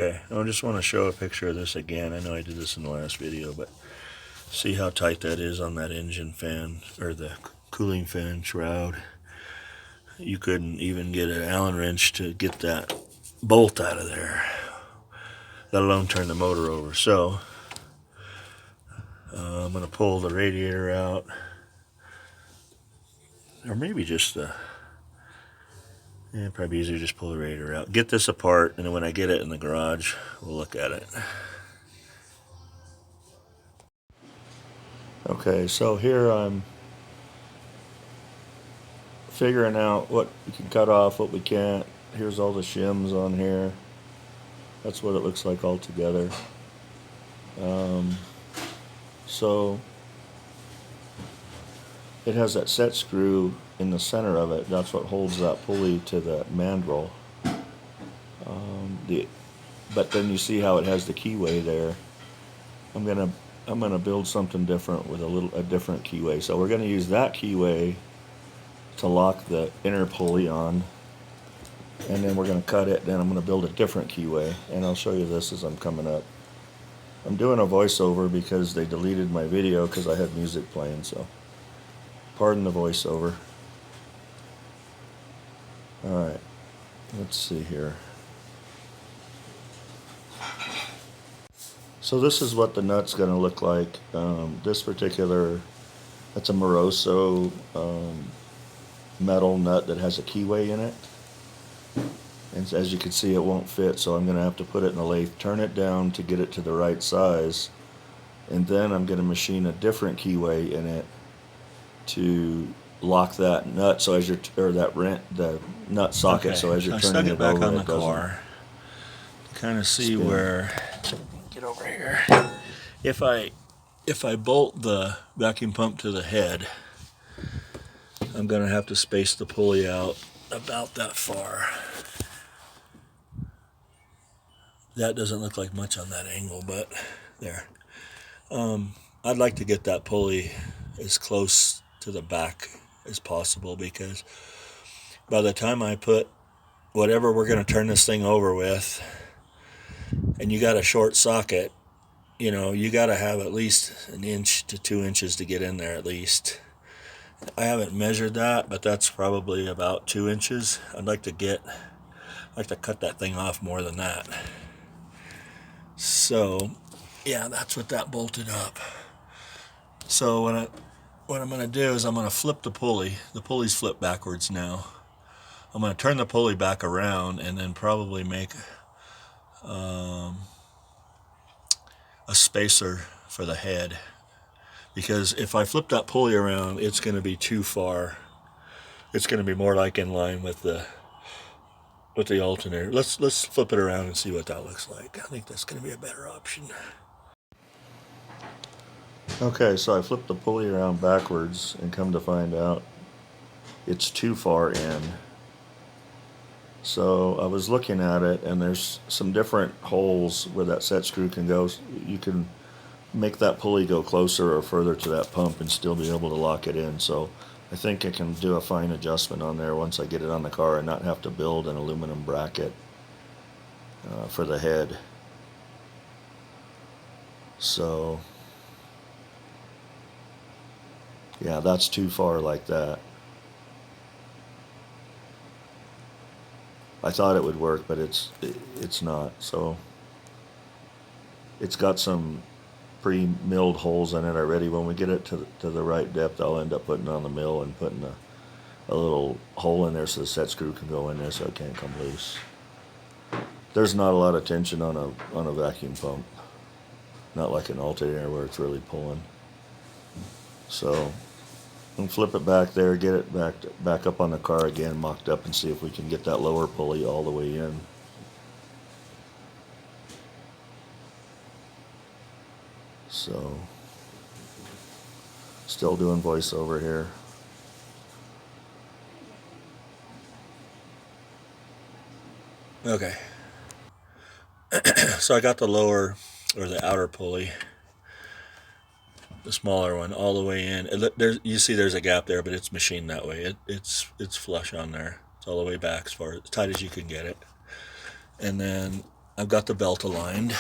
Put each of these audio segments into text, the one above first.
Okay, I just want to show a picture of this again. I know I did this in the last video, but see how tight that is on that engine fan, or the cooling fan shroud. You couldn't even get an Allen wrench to get that bolt out of there, let alone turn the motor over. So I'm going to pull the radiator out, or maybe just the, probably easier to just pull the radiator out. Get this apart, and then when I get it in the garage, we'll look at it. Okay, so here I'm figuring out what we can cut off, what we can't. Here's all the shims on here. That's what it looks like all together. So it has that set screw in the center of it. That's what holds that pulley to the mandrel. But then you see how it has the keyway there. I'm gonna build something different with a different keyway. So we're gonna use that keyway to lock the inner pulley on, and then we're gonna cut it. Then I'm gonna build a different keyway, and I'll show you this as I'm coming up. I'm doing a voiceover because they deleted my video because I had music playing, so pardon the voiceover. Alright, let's see here. So this is what the nut's going to look like. This particular, that's a Moroso metal nut that has a keyway in it. And as you can see, it won't fit, so I'm going to have to put it in the lathe, turn it down to get it to the right size, and then I'm going to machine a different keyway in it to lock that nut. So as you're, or the nut socket. Okay, so as you're turning it back on the car, kind of see spin. Where. Get over here. If I bolt the vacuum pump to the head, I'm going to have to space the pulley out about that far. That doesn't look like much on that angle, but there. I'd like to get that pulley as close to the back as possible, because by the time I put whatever we're going to turn this thing over with, and you got a short socket, you know, you got to have at least 1 inch to 2 inches to get in there at least. I haven't measured that, but that's probably about 2 inches. I'd like to cut that thing off more than that. So, yeah, that's what that bolted up. So what I'm going to do is I'm going to flip the pulley. The pulley's flipped backwards now. I'm going to turn the pulley back around and then probably make a spacer for the head, because if I flip that pulley around, it's going to be too far. It's going to be more like in line with the alternator. Let's flip it around and see what that looks like. I think that's going to be a better option. Okay, so I flipped the pulley around backwards and come to find out it's too far in. So I was looking at it, and there's some different holes where that set screw can go. You can make that pulley go closer or further to that pump and still be able to lock it in. So I think I can do a fine adjustment on there once I get it on the car and not have to build an aluminum bracket for the head. So yeah, that's too far like that. I thought it would work, but it's not. So it's got some pre-milled holes in it already. When we get it to the right depth, I'll end up putting it on the mill and putting a little hole in there so the set screw can go in there so it can't come loose. There's not a lot of tension on a vacuum pump, not like an alternator where it's really pulling. So and flip it back there, get it back up on the car again, mocked up, and see if we can get that lower pulley all the way in. So, still doing voiceover here. Okay. So I got the lower, or the outer pulley, the smaller one, all the way in. You see there's a gap there, but it's machined that way. It's flush on there. It's all the way back as tight as you can get it. And then I've got the belt aligned.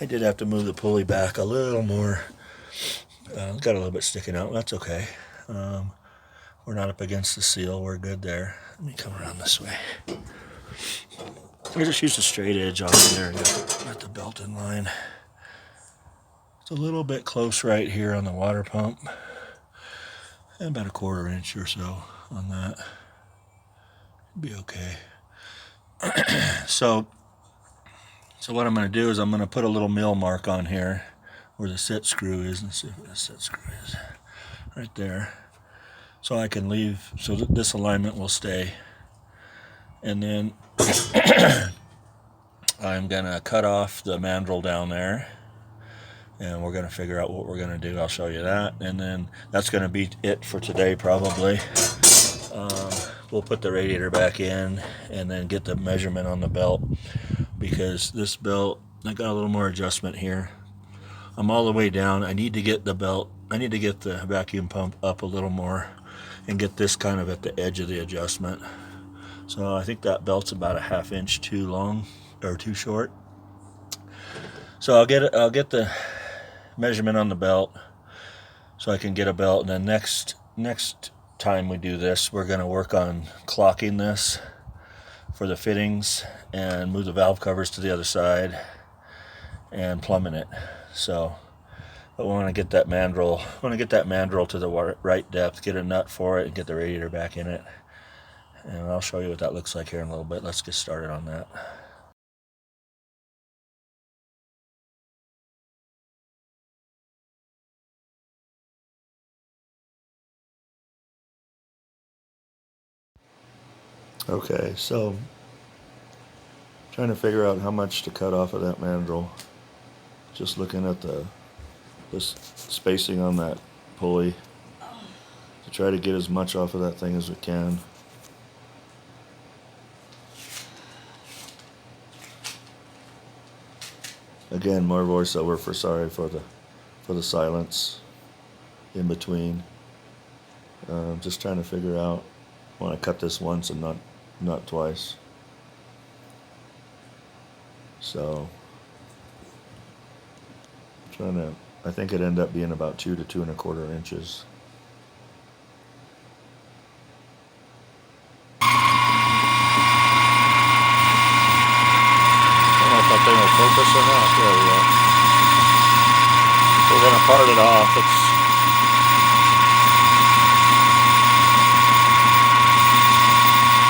I did have to move the pulley back a little more. Got a little bit sticking out. That's okay. We're not up against the seal. We're good there. Let me come around this way. I just used a straight edge off there and got the belt in line. It's a little bit close right here on the water pump. And about a 1/4 inch or so on that. Be okay. So what I'm going to do is I'm going to put a little mill mark on here where the set screw is. Let's see where the set screw is. Right there. So I can leave, so that this alignment will stay. And then I'm going to cut off the mandrel down there. And we're going to figure out what we're going to do. I'll show you that. And then that's going to be it for today probably. We'll put the radiator back in and then get the measurement on the belt, because this belt, I got a little more adjustment here. I'm all the way down. I need to get the belt, I need to get the vacuum pump up a little more and get this kind of at the edge of the adjustment. So I think that belt's about a 1/2 inch too long or too short. So I'll get the measurement on the belt so I can get a belt, and then next time we do this, we're going to work on clocking this for the fittings and move the valve covers to the other side and plumbing it. So, but we want to get that mandrel to the right depth, get a nut for it, and get the radiator back in it. And I'll show you what that looks like here in a little bit. Let's get started on that. Okay, so trying to figure out how much to cut off of that mandrel. Just looking at this spacing on that pulley to try to get as much off of that thing as we can. Again, more voiceover for sorry for the silence in between. Just trying to figure out. I want to cut this once and not twice. So I think it ended up being about 2 to 2 1/4 inches. I don't know if that thing will focus or not. There we go. We're going to part it off.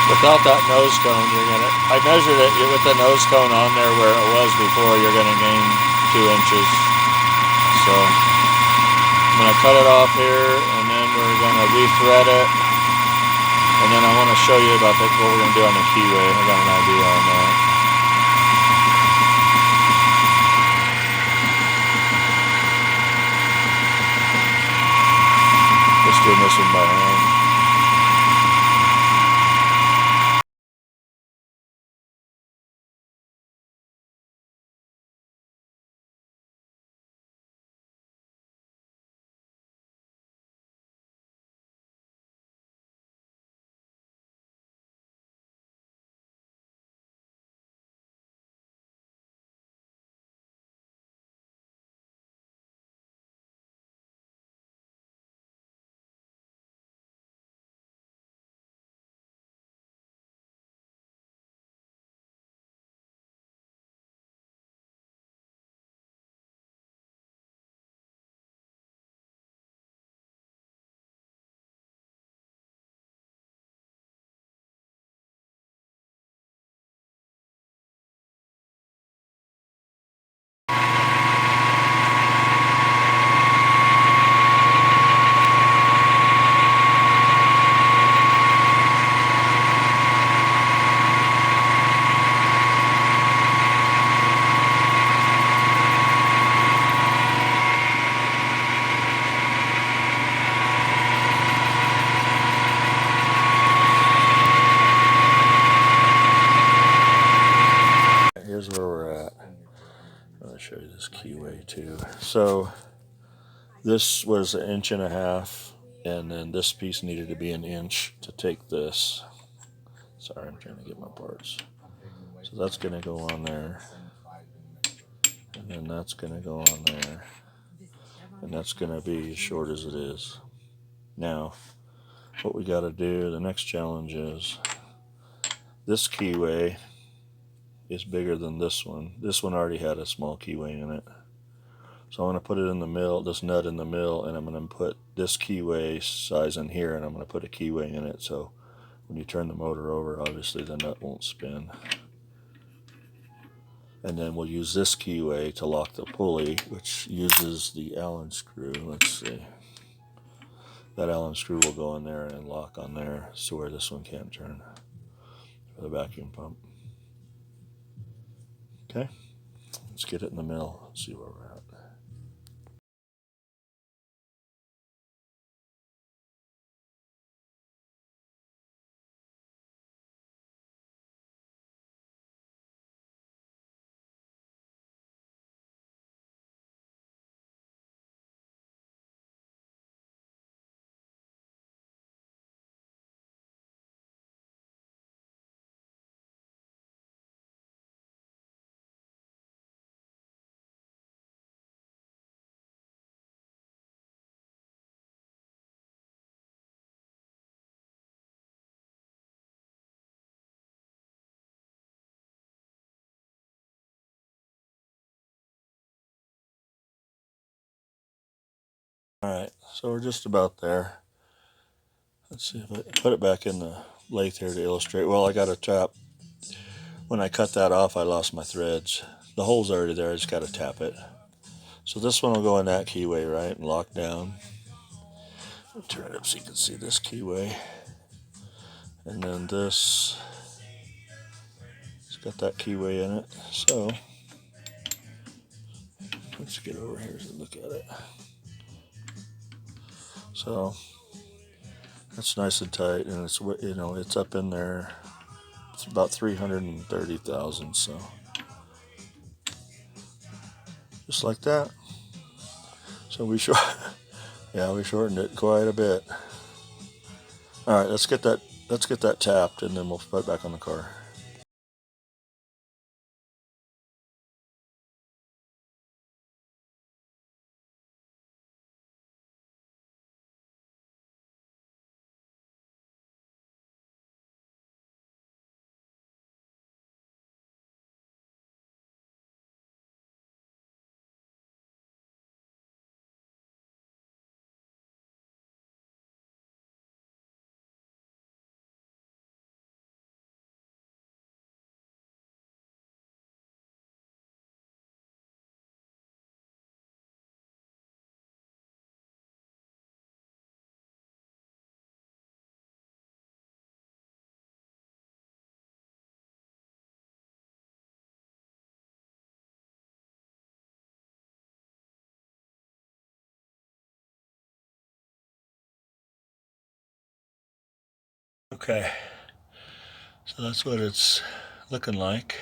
Without that nose cone, I measured it with the nose cone on there where it was before, you're going to gain 2 inches. So I'm going to cut it off here, and then we're going to re-thread it. And then I want to show you about what we're going to do on the keyway. I got an idea on that. Just doing this one by hand. Here's where we're at. I'll show you this keyway too. So this was 1.5 inches, and then this piece needed to be 1 inch to take this. Sorry, I'm trying to get my parts. So that's going to go on there, and then that's going to go on there, and that's going to be as short as it is. Now, what we got to do, the next challenge is, this keyway is bigger than this one. This one already had a small keyway in it. So I'm going to put it in the middle, this nut in the middle, and I'm going to put this keyway size in here, and I'm going to put a keyway in it, so when you turn the motor over, obviously the nut won't spin. And then we'll use this keyway to lock the pulley, which uses the Allen screw. Let's see. That Allen screw will go in there and lock on there, so where this one can't turn for the vacuum pump. Okay, let's get it in the middle and see where we're at. Alright, so we're just about there. Let's see if I put it back in the lathe here to illustrate. Well, I got a tap. When I cut that off, I lost my threads. The hole's already there, I just got to tap it. So this one will go in that keyway, right, and lock down. I'll turn it up so you can see this keyway. And then this, it's got that keyway in it. So let's get over here and look at it. So that's nice and tight, and it's, you know, it's up in there. It's about 330 thousandths, so just like that. So we yeah, we shortened it quite a bit. All right, let's get that tapped, and then we'll put it back on the car. Okay, so that's what it's looking like.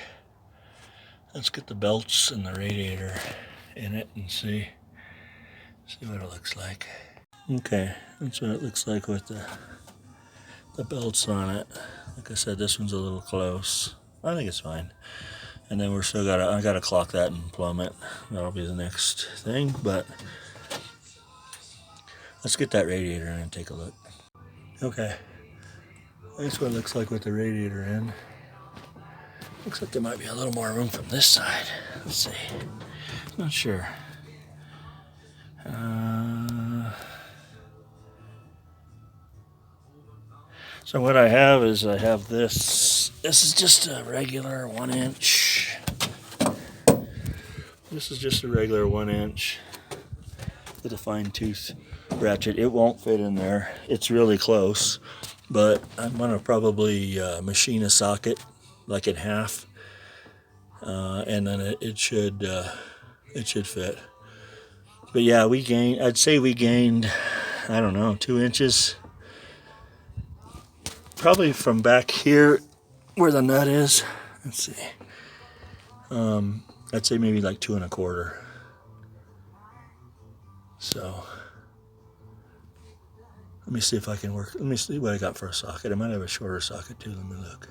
Let's get the belts and the radiator in it and see what it looks like. Okay, that's what it looks like with the belts on it. Like I said, this one's a little close. I think it's fine. And then I gotta clock that and plumb it. That'll be the next thing, but let's get that radiator in and take a look. Okay, that's what it looks like with the radiator in. Looks like there might be a little more room from this side. Let's see. Not sure. So what I have is this. This is just a regular 1-inch. This is just a regular 1-inch with a fine tooth ratchet. It won't fit in there. It's really close, but I'm gonna probably machine a socket like in half, and then it should fit. But yeah, I'd say we gained, I don't know, 2 inches. Probably from back here where the nut is. Let's see. I'd say maybe like 2 1/4. So let me see if I can work. Let me see what I got for a socket. I might have a shorter socket too. Let me look.